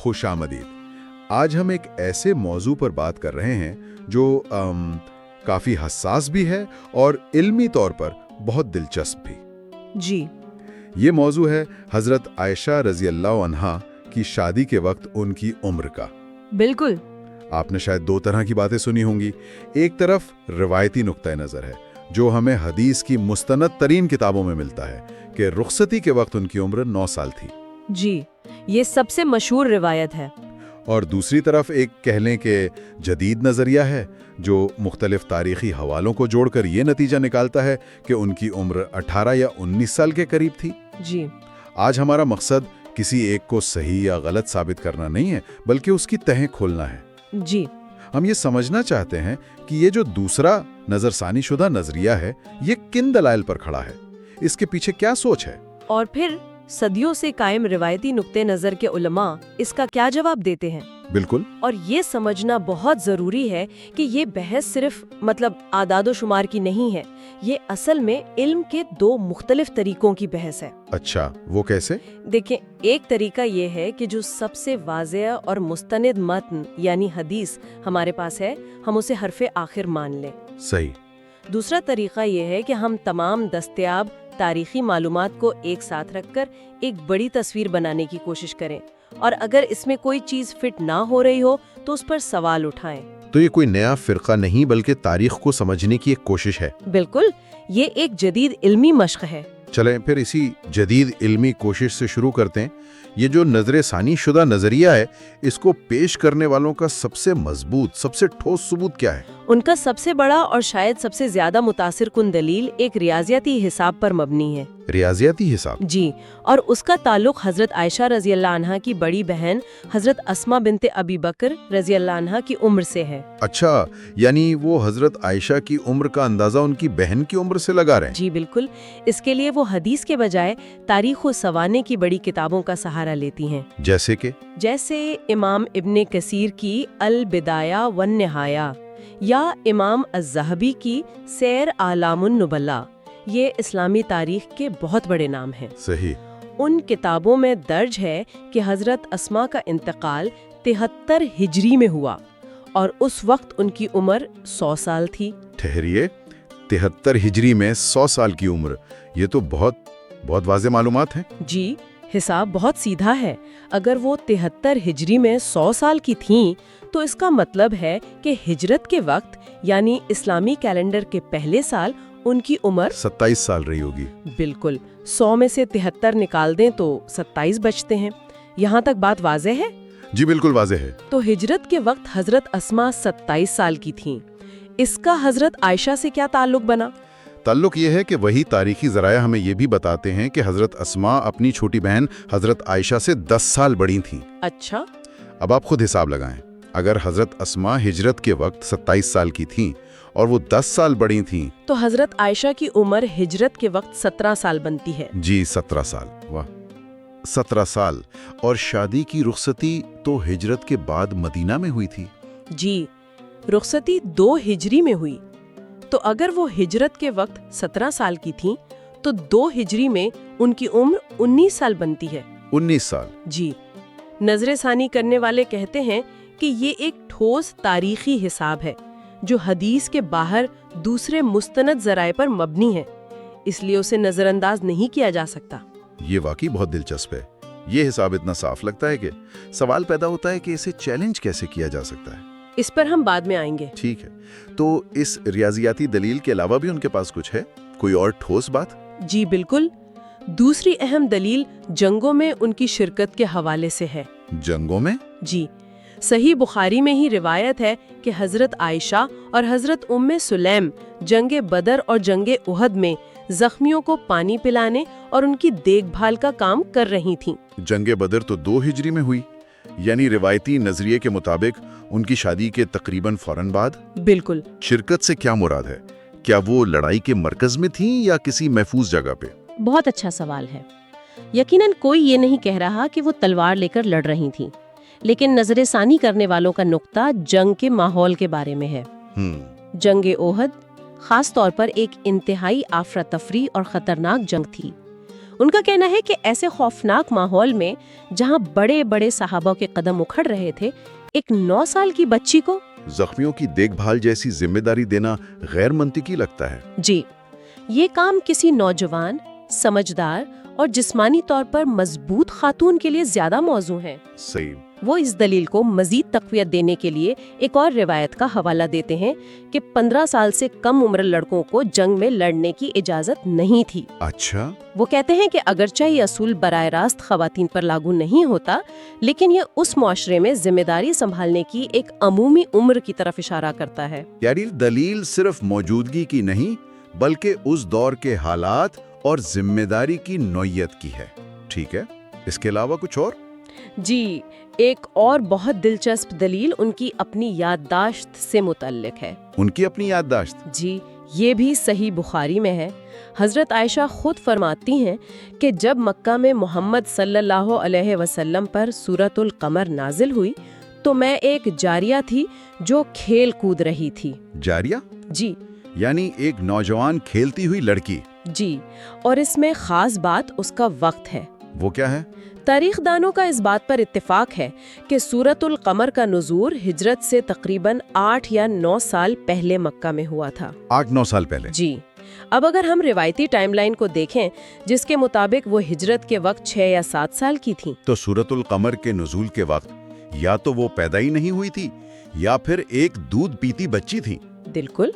خوش آمدید۔ آج ہم ایک ایسے موضوع پر بات کر رہے ہیں جو کافی حساس بھی ہے اور علمی طور پر بہت دلچسپ بھی۔ جی، یہ موضوع ہے حضرت عائشہ رضی اللہ عنہا کی شادی کے وقت ان کی عمر کا۔ بالکل۔ آپ نے شاید دو طرح کی باتیں سنی ہوں گی۔ ایک طرف روایتی نقطہ نظر ہے جو ہمیں حدیث کی مستند ترین کتابوں میں ملتا ہے کہ رخصتی کے وقت ان کی عمر 9 سال تھی۔ جی، یہ سب سے مشہور روایت ہے۔ اور دوسری طرف ایک کہہ لیں کہ جدید نظریہ ہے جو مختلف تاریخی حوالوں کو جوڑ کر یہ نتیجہ نکالتا ہے کہ ان کی عمر 18 یا 19 سال کے قریب تھی۔ جی، آج ہمارا مقصد کسی ایک کو صحیح یا غلط ثابت کرنا نہیں ہے بلکہ اس کی تہیں کھولنا ہے۔ جی، ہم یہ سمجھنا چاہتے ہیں کہ یہ جو دوسرا نظر ثانی شدہ نظریہ ہے یہ کن دلائل پر کھڑا ہے، اس کے پیچھے کیا سوچ ہے، اور پھر صدیوں سے قائم روایتی نقطہ نظر کے علماء اس کا کیا جواب دیتے ہیں۔ بالکل۔ اور یہ سمجھنا بہت ضروری ہے کہ یہ بحث صرف اعداد و شمار کی نہیں ہے، یہ اصل میں علم کے دو مختلف طریقوں کی بحث ہے۔ اچھا، وہ کیسے؟ دیکھیں، ایک طریقہ یہ ہے کہ جو سب سے واضح اور مستند متن یعنی حدیث ہمارے پاس ہے، ہم اسے حرف آخر مان لیں۔ صحیح۔ دوسرا طریقہ یہ ہے کہ ہم تمام دستیاب تاریخی معلومات کو ایک ساتھ رکھ کر ایک بڑی تصویر بنانے کی کوشش کریں، اور اگر اس میں کوئی چیز فٹ نہ ہو رہی ہو تو اس پر سوال اٹھائیں۔ تو یہ کوئی نیا فرقہ نہیں بلکہ تاریخ کو سمجھنے کی ایک کوشش ہے۔ بالکل، یہ ایک جدید علمی مشق ہے۔ چلیں پھر اسی جدید علمی کوشش سے شروع کرتے ہیں۔ یہ جو نظر ثانی شدہ نظریہ ہے، اس کو پیش کرنے والوں کا سب سے مضبوط، سب سے ٹھوس ثبوت کیا ہے؟ ان کا سب سے بڑا اور شاید سب سے زیادہ متاثر کن دلیل ایک ریاضیاتی حساب پر مبنی ہے۔ ریاضیاتی حساب؟ جی، اور اس کا تعلق حضرت عائشہ رضی اللہ عنہا کی بڑی بہن حضرت اسماء بنت ابی بکر رضی اللہ عنہا کی عمر سے ہے۔ اچھا، یعنی وہ حضرت عائشہ کی عمر کا اندازہ ان کی بہن کی عمر سے لگا رہے ہیں؟ جی بالکل، اس کے لیے وہ حدیث کے بجائے تاریخ و سوانے کی بڑی کتابوں کا سہارا لیتی ہیں، جیسے امام ابن کثیر کی البدایہ والنہایہ یا امام الذہبی کی سیر اعلام النبلاء۔ یہ اسلامی تاریخ کے بہت بڑے نام ہیں۔ صحیح۔ ان کتابوں میں درج ہے کہ حضرت اسماء کا انتقال 73 ہجری میں ہوا اور اس وقت ان کی عمر 100 سال تھی۔ ٹھہریے، 73 ہجری میں 100 سال کی عمر، یہ تو بہت واضح معلومات ہیں۔ جی، حساب بہت سیدھا ہے۔ اگر وہ 73 ہجری میں 100 سال کی تھیں تو اس کا مطلب ہے کہ ہجرت کے وقت یعنی اسلامی کیلنڈر کے پہلے سال ان کی عمر 27 سال رہی ہوگی۔ بالکل، 100 میں سے 73 نکال دیں تو 27 بچتے ہیں۔ یہاں تک بات واضح ہے؟ جی بالکل واضح ہے۔ تو ہجرت کے وقت حضرت اسماء 27 سال کی تھیں۔ اس کا حضرت عائشہ سے کیا تعلق بنا؟ تعلق یہ ہے کہ وہی تاریخی ذرائع ہمیں یہ بھی بتاتے ہیں کہ حضرت اسماء اپنی چھوٹی بہن حضرت عائشہ سے 10 سال بڑی تھیں۔ اچھا، اب آپ خود حساب لگائیں۔ اگر حضرت اسماء ہجرت کے وقت 27 سال کی تھیں اور وہ 10 سال بڑی تھیں تو حضرت عائشہ کی عمر ہجرت کے وقت 17 سال بنتی ہے۔ جی 17 سال، واہ، 17 سال۔ اور شادی کی رخصتی تو ہجرت کے بعد مدینہ میں ہوئی تھی۔ جی، رخصتی 2 ہجری میں ہوئی، تو اگر وہ ہجرت کے وقت 17 سال کی تھیں تو 2 ہجری میں ان کی عمر 19 سال بنتی ہے۔ 19 سال؟ جی، نظر ثانی کرنے والے کہتے ہیں کہ یہ ایک ٹھوس تاریخی حساب ہے جو حدیث کے باہر دوسرے مستند ذرائع پر مبنی ہے، اس لیے اسے نظر انداز نہیں کیا جا سکتا۔ یہ واقعی بہت دلچسپ ہے۔ یہ حساب اتنا صاف لگتا ہے کہ سوال پیدا ہوتا ہے کہ اسے چیلنج کیسے کیا جا سکتا ہے۔ اس پر ہم بعد میں آئیں گے۔ ٹھیک ہے، تو اس ریاضیاتی دلیل کے علاوہ بھی ان کے پاس کچھ ہے، کوئی اور ٹھوس بات؟ جی بالکل، دوسری اہم دلیل جنگوں میں ان کی شرکت کے حوالے سے ہے۔ جنگوں میں؟ جی، صحیح بخاری میں ہی روایت ہے کہ حضرت عائشہ اور حضرت ام سلیم جنگ بدر اور جنگ احد میں زخمیوں کو پانی پلانے اور ان کی دیکھ بھال کا کام کر رہی تھیں۔ جنگ بدر تو 2 ہجری میں ہوئی، یعنی روایتی نظریے کے مطابق ان کی شادی کے تقریباً فوراً بعد۔ بالکل۔ شرکت سے کیا مراد ہے؟ کیا وہ لڑائی کے مرکز میں تھیں یا کسی محفوظ جگہ پہ؟ بہت اچھا سوال ہے۔ یقیناً کوئی یہ نہیں کہہ رہا کہ وہ تلوار لے کر لڑ رہی تھیں، لیکن نظر ثانی کرنے والوں کا نقطہ جنگ کے ماحول کے بارے میں ہے۔ جنگ احد خاص طور پر ایک انتہائی افراتفری اور خطرناک جنگ تھی۔ ان کا کہنا ہے کہ ایسے خوفناک ماحول میں جہاں بڑے بڑے صحابہ کے قدم اکھڑ رہے تھے، ایک 9 سال کی بچی کو زخمیوں کی دیکھ بھال جیسی ذمہ داری دینا غیر منطقی لگتا ہے۔ جی، یہ کام کسی نوجوان، سمجھدار اور جسمانی طور پر مضبوط خاتون کے لیے زیادہ موزوں ہے۔ صحیح۔ وہ اس دلیل کو مزید تقویت دینے کے لیے ایک اور روایت کا حوالہ دیتے ہیں کہ 15 سال سے کم عمر لڑکوں کو جنگ میں لڑنے کی اجازت نہیں تھی۔ اچھا۔ وہ کہتے ہیں کہ اگرچہ یہ اصول براہ راست خواتین پر لاگو نہیں ہوتا، لیکن یہ اس معاشرے میں ذمہ داری سنبھالنے کی ایک عمومی عمر کی طرف اشارہ کرتا ہے۔ یعنی دلیل صرف موجودگی کی نہیں بلکہ اس دور کے حالات اور ذمہ داری کی نوعیت کی ہے۔ ٹھیک ہے، اس کے علاوہ کچھ اور؟ جی، ایک اور بہت دلچسپ دلیل ان کی اپنی یادداشت سے متعلق ہے۔ ان کی اپنی یادداشت؟ جی، یہ بھی صحیح بخاری میں ہے۔ حضرت عائشہ خود فرماتی ہیں کہ جب مکہ میں محمد صلی اللہ علیہ وسلم پر سورۃ القمر نازل ہوئی تو میں ایک جاریہ تھی جو کھیل کود رہی تھی۔ جاریہ؟ جی یعنی ایک نوجوان کھیلتی ہوئی لڑکی۔ جی، اور اس میں خاص بات اس کا وقت ہے۔ وہ کیا ہے؟ تاریخ دانوں کا اس بات پر اتفاق ہے کہ سورۃ القمر کا نزول ہجرت سے تقریباً 8 یا 9 سال پہلے مکہ میں ہوا تھا۔ 8-9 سال پہلے؟ جی، اب اگر ہم روایتی ٹائم لائن کو دیکھیں جس کے مطابق وہ ہجرت کے وقت 6 یا 7 سال کی تھیں، تو سورۃ القمر کے نزول کے وقت یا تو وہ پیدا ہی نہیں ہوئی تھی یا پھر ایک دودھ پیتی بچی تھی۔ بالکل،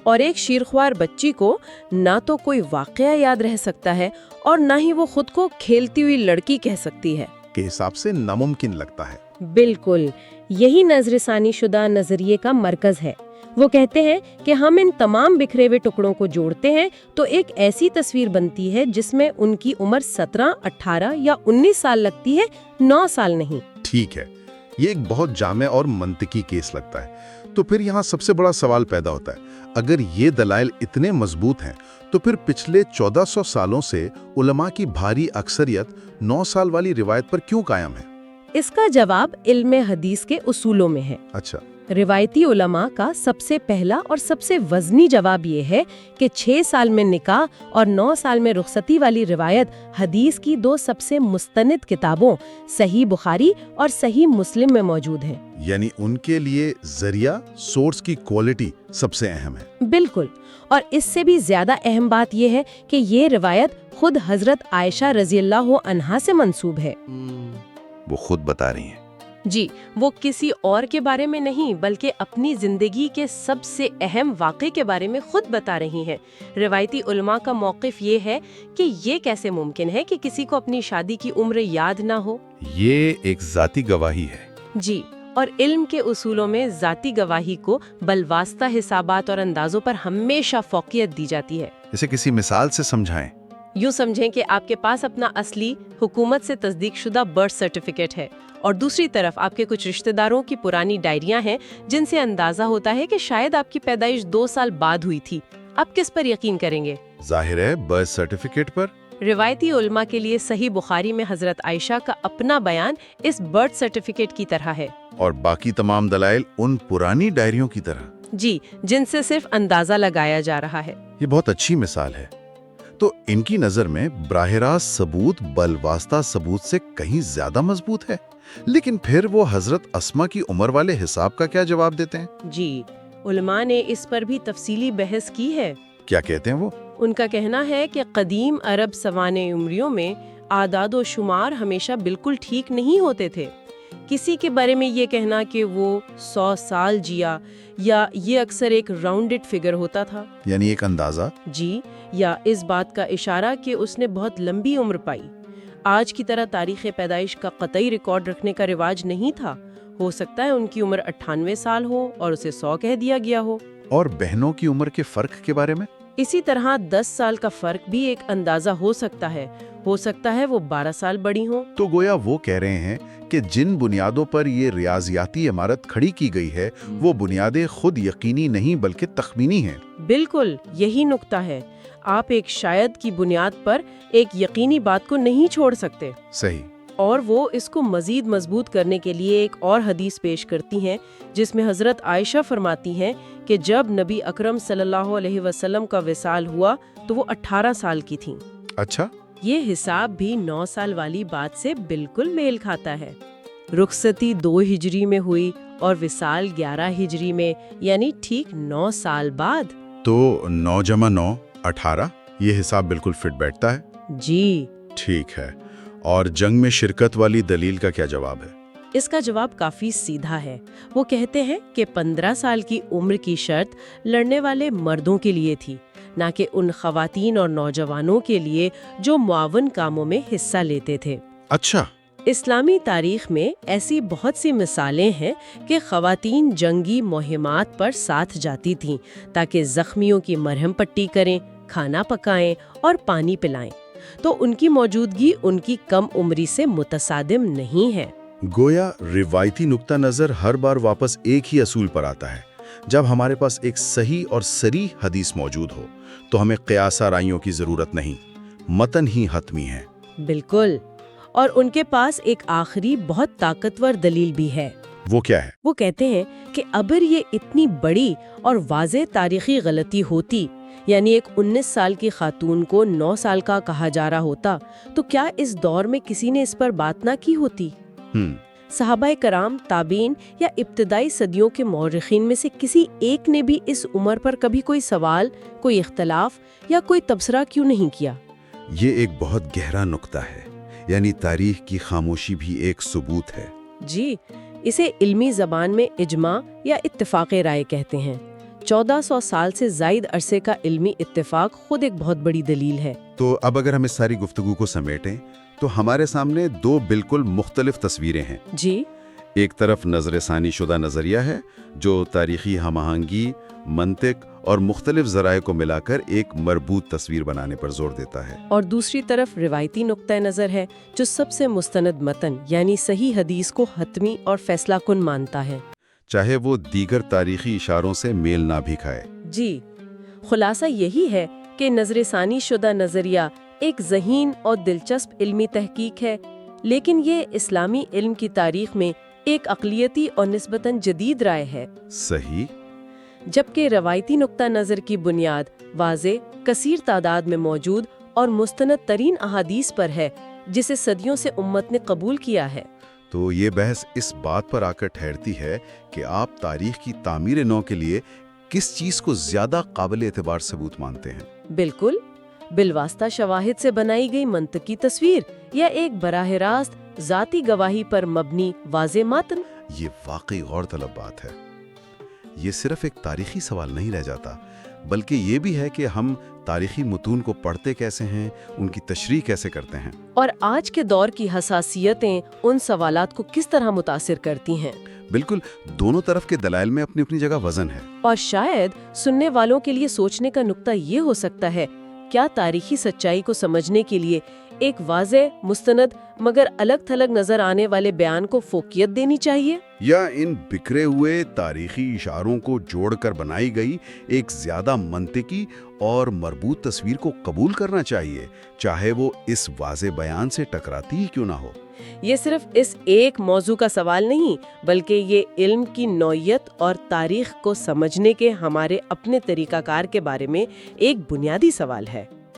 اور ایک شیرخوار بچی کو نہ تو کوئی واقعہ یاد رہ سکتا ہے اور نہ ہی وہ خود کو کھیلتی ہوئی لڑکی کہہ سکتی ہے۔ کے حساب سے ناممکن لگتا ہے۔ بالکل، یہی نظر ثانی شدہ نظریے کا مرکز ہے۔ وہ کہتے ہیں کہ ہم ان تمام بکھرے ہوئے ٹکڑوں کو جوڑتے ہیں تو ایک ایسی تصویر بنتی ہے جس میں ان کی عمر 17، 18 یا 19 سال لگتی ہے، 9 سال نہیں۔ ٹھیک ہے، یہ ایک بہت جامع اور منطقی کیس لگتا ہے۔ تو پھر یہاں سب سے بڑا سوال پیدا ہوتا ہے، اگر یہ دلائل اتنے مضبوط ہیں تو پھر پچھلے 1400 سالوں سے علماء کی بھاری اکثریت 9 سال والی روایت پر کیوں قائم ہے؟ اس کا جواب علم حدیث کے اصولوں میں ہے۔ اچھا۔ روایتی علماء کا سب سے پہلا اور سب سے وزنی جواب یہ ہے کہ 6 سال میں نکاح اور 9 سال میں رخصتی والی روایت حدیث کی 2 سب سے مستند کتابوں صحیح بخاری اور صحیح مسلم میں موجود ہے۔ یعنی ان کے لیے ذریعہ، سورس کی کوالٹی سب سے اہم ہے۔ بالکل، اور اس سے بھی زیادہ اہم بات یہ ہے کہ یہ روایت خود حضرت عائشہ رضی اللہ عنہا سے منسوب ہے۔ وہ خود بتا رہی ہیں۔ جی، وہ کسی اور کے بارے میں نہیں بلکہ اپنی زندگی کے سب سے اہم واقعے کے بارے میں خود بتا رہی ہیں۔ روایتی علماء کا موقف یہ ہے کہ یہ کیسے ممکن ہے کہ کسی کو اپنی شادی کی عمر یاد نہ ہو؟ یہ ایک ذاتی گواہی ہے۔ جی، اور علم کے اصولوں میں ذاتی گواہی کو بالواسطہ حسابات اور اندازوں پر ہمیشہ فوقیت دی جاتی ہے۔ اسے کسی مثال سے سمجھائیں۔ یوں سمجھیں کہ آپ کے پاس اپنا اصلی حکومت سے تصدیق شدہ برتھ سرٹیفکیٹ ہے اور دوسری طرف آپ کے کچھ رشتہ داروں کی پرانی ڈائریاں ہیں جن سے اندازہ ہوتا ہے کہ شاید آپ کی پیدائش 2 سال بعد ہوئی تھی۔ آپ کس پر یقین کریں گے؟ ظاہر ہے برتھ سرٹیفکیٹ پر۔ روایتی علماء کے لیے صحیح بخاری میں حضرت عائشہ کا اپنا بیان اس برتھ سرٹیفکیٹ کی طرح ہے، اور باقی تمام دلائل ان پرانی ڈائریوں کی طرح۔ جی، جن سے صرف اندازہ لگایا جا رہا ہے۔ یہ بہت اچھی مثال ہے۔ تو ان کی نظر میں براہ راست ثبوت بالواسطہ ثبوت سے کہیں زیادہ مضبوط ہے، لیکن پھر وہ حضرت اسما کی عمر والے حساب کا کیا جواب دیتے ہیں؟ جی، علماء نے اس پر بھی تفصیلی بحث کی ہے۔ کیا کہتے ہیں وہ؟ ان کا کہنا ہے کہ قدیم عرب سوانح عمریوں میں اعداد و شمار ہمیشہ بالکل ٹھیک نہیں ہوتے تھے۔ کسی کے بارے میں یہ کہنا کہ وہ 100 سال جیا یا یہ اکثر ایک راؤنڈڈ فگر ہوتا تھا، یعنی ایک اندازہ۔ جی، یا اس بات کا اشارہ کہ اس نے بہت لمبی عمر پائی۔ آج کی طرح تاریخ پیدائش کا قطعی ریکارڈ رکھنے کا رواج نہیں تھا۔ ہو سکتا ہے ان کی عمر 98 سال ہو اور اسے 100 کہہ دیا گیا ہو۔ اور بہنوں کی عمر کے فرق کے بارے میں؟ اسی طرح 10 سال کا فرق بھی ایک اندازہ ہو سکتا ہے وہ 12 سال بڑی ہوں۔ تو گویا وہ کہہ رہے ہیں کہ جن بنیادوں پر یہ ریاضیاتی عمارت کھڑی کی گئی ہے وہ بنیادیں خود یقینی نہیں بلکہ تخمینی ہیں۔ بالکل، یہی نقطہ ہے۔ آپ ایک شاید کی بنیاد پر ایک یقینی بات کو نہیں چھوڑ سکتے۔ صحیح۔ اور وہ اس کو مزید مضبوط کرنے کے لیے ایک اور حدیث پیش کرتی ہیں جس میں حضرت عائشہ فرماتی ہیں کہ جب نبی اکرم صلی اللہ علیہ وسلم کا وصال ہوا تو وہ 18 سال کی تھیں۔ اچھا، یہ حساب بھی 9 سال والی بات سے بالکل میل کھاتا ہے۔ رخصتی 2 ہجری میں ہوئی اور وصال 11 ہجری میں، یعنی ٹھیک 9 سال بعد۔ تو 9 × 9 18، یہ حساب بالکل فٹ بیٹھتا ہے۔ جی ٹھیک ہے، اور جنگ میں شرکت والی دلیل کا کیا جواب ہے؟ اس کا جواب کافی سیدھا ہے۔ وہ کہتے ہیں کہ 15 سال کی عمر کی شرط لڑنے والے مردوں کے لیے تھی، نہ کہ ان خواتین اور نوجوانوں کے لیے جو معاون کاموں میں حصہ لیتے تھے۔ اچھا، اسلامی تاریخ میں ایسی بہت سی مثالیں ہیں کہ خواتین جنگی مہمات پر ساتھ جاتی تھیں تاکہ زخمیوں کی مرہم پٹی کریں، کھانا پکائیں اور پانی پلائیں، تو ان کی موجودگی ان کی کم عمری سے متصادم نہیں ہے۔ گویا روایتی نقطہ نظر ہر بار واپس ایک ہی اصول پر آتا ہے۔ جب ہمارے پاس ایک صحیح اور صریح حدیث موجود ہو تو ہمیں قیاس آرائیوں کی ضرورت نہیں، متن ہی حتمی ہے۔ بالکل، اور ان کے پاس ایک آخری بہت طاقتور دلیل بھی ہے۔ وہ کیا ہے؟ وہ کہتے ہیں کہ اگر یہ اتنی بڑی اور واضح تاریخی غلطی ہوتی، یعنی ایک 19 سال کی خاتون کو 9 سال کا کہا جا رہا ہوتا، تو کیا اس دور میں کسی نے اس پر بات نہ کی ہوتی؟ صحابہ کرام، تابعین یا ابتدائی صدیوں کے مورخین میں سے کسی ایک نے بھی اس عمر پر کبھی کوئی سوال، کوئی اختلاف یا کوئی تبصرہ کیوں نہیں کیا؟ یہ ایک بہت گہرا نقطہ ہے، یعنی تاریخ کی خاموشی بھی ایک ثبوت ہے۔ جی، اسے علمی زبان میں اجماع یا اتفاق رائے کہتے ہیں۔ 1400 سال سے زائد عرصے کا علمی اتفاق خود ایک بہت بڑی دلیل ہے۔ تو اب اگر ہم اس ساری گفتگو کو سمیٹیں تو ہمارے سامنے 2 بالکل مختلف تصویریں ہیں۔ جی، ایک طرف نظر ثانی شدہ نظریہ ہے جو تاریخی ہم آہنگی، منطق اور مختلف ذرائع کو ملا کر ایک مربوط تصویر بنانے پر زور دیتا ہے، اور دوسری طرف روایتی نقطہ نظر ہے جو سب سے مستند متن یعنی صحیح حدیث کو حتمی اور فیصلہ کن مانتا ہے، چاہے وہ دیگر تاریخی اشاروں سے میل نہ بھی کھائے۔ جی، خلاصہ یہی ہے کہ نظر ثانی شدہ نظریہ ایک ذہین اور دلچسپ علمی تحقیق ہے، لیکن یہ اسلامی علم کی تاریخ میں ایک اقلیتی اور نسبتاً جدید رائے ہے۔ صحیح۔ جبکہ روایتی نقطہ نظر کی بنیاد واضح، کثیر تعداد میں موجود اور مستند ترین احادیث پر ہے، جسے صدیوں سے امت نے قبول کیا ہے۔ تو یہ بحث اس بات پر آ کر ٹھہرتی ہے کہ آپ تاریخ کی تعمیر نو کے لیے کس چیز کو زیادہ قابل اعتبار ثبوت مانتے ہیں؟ بالکل، بالواسطہ شواہد سے بنائی گئی منطقی تصویر یا ایک براہ راست ذاتی گواہی پر مبنی واضح متن؟ یہ واقعی غور طلب بات ہے۔ یہ صرف ایک تاریخی سوال نہیں رہ جاتا، بلکہ یہ بھی ہے کہ ہم تاریخی متون کو پڑھتے کیسے ہیں، ان کی تشریح کیسے کرتے ہیں، اور آج کے دور کی حساسیتیں ان سوالات کو کس طرح متاثر کرتی ہیں۔ بالکل، دونوں طرف کے دلائل میں اپنی اپنی جگہ وزن ہے۔ اور شاید سننے والوں کے لیے سوچنے کا نقطہ یہ ہو سکتا ہے، کیا تاریخی سچائی کو سمجھنے کے لیے ایک واضح، مستند مگر الگ تھلگ نظر آنے والے بیان کو فوقیت دینی چاہیے، یا ان بکھرے ہوئے تاریخی اشاروں کو جوڑ کر بنائی گئی ایک زیادہ منطقی اور مربوط تصویر کو قبول کرنا چاہیے، چاہے وہ اس واضح بیان سے ٹکراتی ہی کیوں نہ ہو؟ یہ صرف اس ایک موضوع کا سوال نہیں، بلکہ یہ علم کی نوعیت اور تاریخ کو سمجھنے کے ہمارے اپنے طریقہ کار کے بارے میں ایک بنیادی سوال ہے۔